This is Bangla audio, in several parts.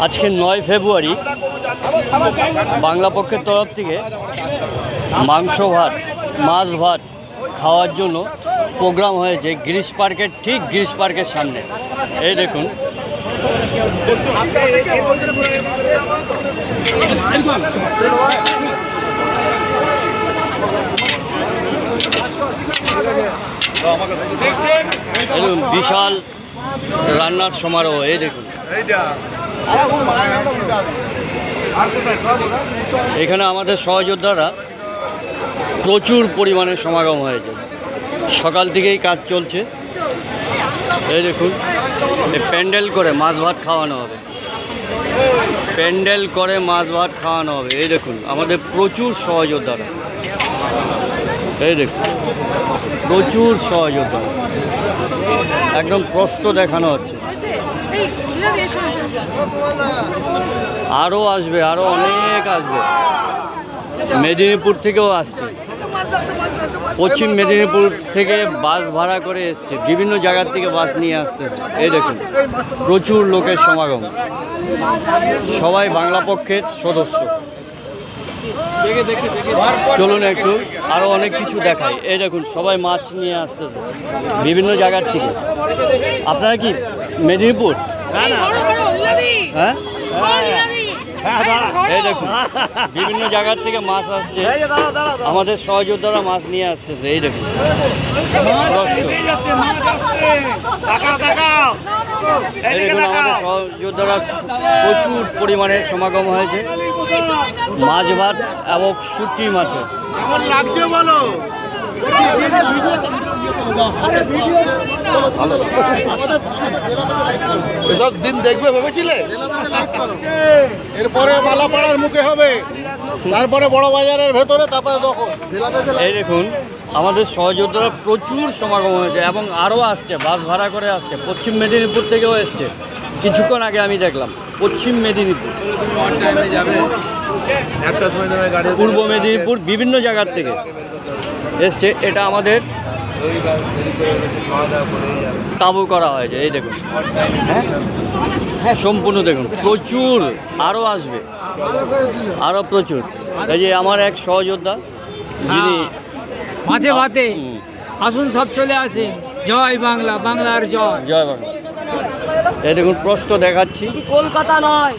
আজকে 9 ফেব্রুয়ারি বাংলা পক্ষের তরফ থেকে মাংস ভাত মাছ ভাত খাওয়ার জন্য প্রোগ্রাম হয়েছে গিরিশ পার্কের ঠিক গিরিশ পার্কের সামনে। এই দেখুন বিশাল রান্নার সমারোহ। এই দেখুন এখানে আমাদের সহযোদ্ধারা প্রচুর পরিমাণে সমাগম হয়েছে, সকাল থেকেই কাজ চলছে। এই দেখুন প্যান্ডেল করে মাছ ভাত খাওয়ানো হবে, প্যান্ডেল করে মাছ ভাত খাওয়ানো হবে। এই দেখুন আমাদের প্রচুর সহযোদ্ধারা, এই দেখুন প্রচুর সহযোদ্ধা, একদম কষ্ট দেখানো হচ্ছে। আরও আসবে, আরও অনেক আসবে, মেদিনীপুর থেকেও আসছে, পশ্চিম মেদিনীপুর থেকে বাস ভাড়া করে এসছে, বিভিন্ন জায়গার থেকে বাস নিয়ে আসতে। এই দেখুন প্রচুর লোকের সমাগম, সবাই বাংলা পক্ষের সদস্য। চলুন একটু আরও অনেক কিছু দেখাই। এই দেখুন সবাই মাছ নিয়ে আসতেছে বিভিন্ন জায়গার থেকে। আপনারা কি মেদিনীপুর? হ্যাঁ, এই দেখুন বিভিন্ন জায়গার থেকে মাছ আসছে, আমাদের সহযোদ্ধারা মাছ নিয়ে আসতেছে। এই দেখুন এই দেখুন আমাদের সহযোদ্ধারা প্রচুর পরিমাণে সমাগম হয়েছে মাছ ভাত এবং শুটকি মাছের। এসব দিন দেখবে ভেবেছিলে? এরপরে মালাপাড়ার মুখে হবে, তারপরে বড় বাজারের ভেতরে, তারপরে দখল। এই দেখুন আমাদের সহযোদ্ধারা প্রচুর সমাগম হয়েছে এবং আরও আসছে, বাস ভাড়া করে আসছে, পশ্চিম মেদিনীপুর থেকেও এসছে। কিছুক্ষণ আগে আমি দেখলাম পশ্চিম মেদিনীপুর, পূর্ব মেদিনীপুর, বিভিন্ন জায়গার থেকে এসছে। এটা আমাদের তাঁবু করা হয়েছে। এই দেখুন হ্যাঁ হ্যাঁ সম্পূর্ণ দেখুন প্রচুর, আরও আসবে, আরও প্রচুর। এই যে আমার এক সহযোদ্ধা যিনি মাঝে ভাতে আসুন, সব চলে আসে। জয় বাংলা, বাংলার জয়, জয় বাংলা। এই দেখুন প্রশ্ন দেখাচ্ছি, কলকাতা নয়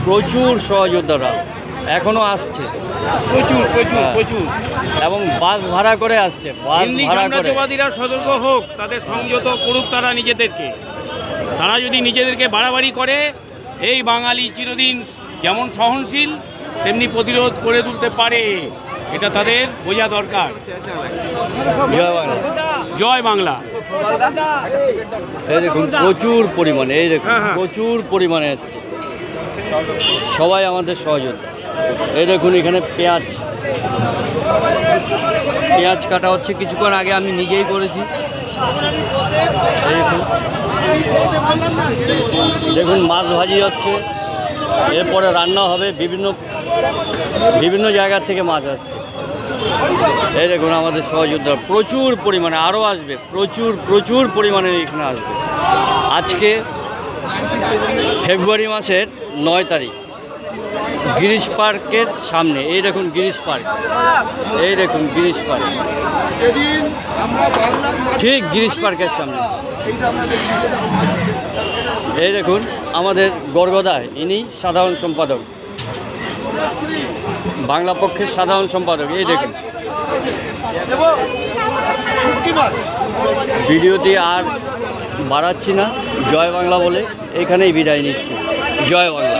প্রচুর সহযোদ্ধারা এখনো আসছে, প্রচুর প্রচুর প্রচুর, এবং বাস ভাড়া করে আসছে। বাস ভাড়া করে সাম্রাজ্যবাদীরা সতর্ক হোক, তাদের সংযত করুক তারা নিজেদেরকে। তারা যদি নিজেদেরকে বাড়াবাড়ি করে, এই বাঙালি চিরদিন যেমন সহনশীল তেমনি প্রতিরোধ করে তুলতে পারে, এটা তাদের বোঝা দরকার। জয় বাংলা, জয় বাংলা। এই দেখুন প্রচুর পরিমাণে, এই দেখুন প্রচুর পরিমাণে এসছে সবাই আমাদের সহযোদ্ধা। এই দেখুন এখানে পেঁয়াজ কাটা হচ্ছে, কিছুক্ষণ আগে আমি নিজেই করেছি। এই দেখুন দেখুন মাছ ভাজি হচ্ছে, এরপরে রান্না হবে, বিভিন্ন জায়গার থেকে মাছ আসছে। এই দেখুন আমাদের সহযোদ্ধা প্রচুর পরিমাণে, আরও আসবে, প্রচুর পরিমাণে এখানে আসবে। আজকে ফেব্রুয়ারি মাসের 9 তারিখ গিরিশ পার্কের সামনে। এই দেখুন গিরিশ পার্ক, এই দেখুন গিরিশ পার্ক, ঠিক গিরিশ পার্কের সামনে। এই দেখুন আমাদের গর্গদা, ইনি সাধারণ সম্পাদক, বাংলা পক্ষের সাধারণ সম্পাদক। এই দেখুন ভিডিওটি আর বাড়াচ্ছি না, জয় বাংলা বলে এখানেই বিদায় নিচ্ছি। জয় বাংলা।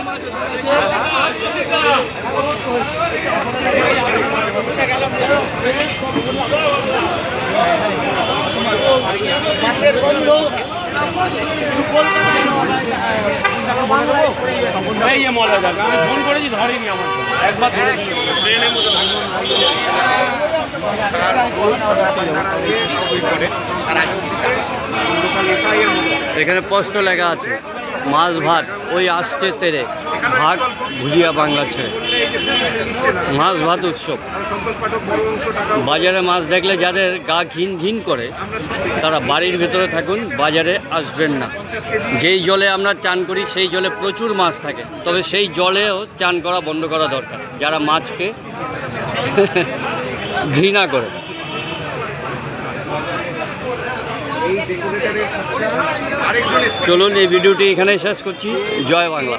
আমি ফোন করেছি, ধরেনি আমার, একবার ট্রেনের মধ্যে এখানে স্পষ্ট লেখা আছে মাছ ভাত ওই আসছে তেরে ভাগ ভুজিয়া বাংলা ছেড়ে। মাছ ভাত উৎসব। বাজারে মাছ দেখলে যাদের গা ঘিন ঘিন করে তারা বাড়ির ভেতরে থাকুন, বাজারে আসবেন না। যেই জলে আমরা চান করি সেই জলে প্রচুর মাছ থাকে, তবে সেই জলেও চান করা বন্ধ করা দরকার যারা মাছকে ঘৃণা করে। চলুন এই ভিডিওটি এখানেই শেষ করছি। জয় বাংলা।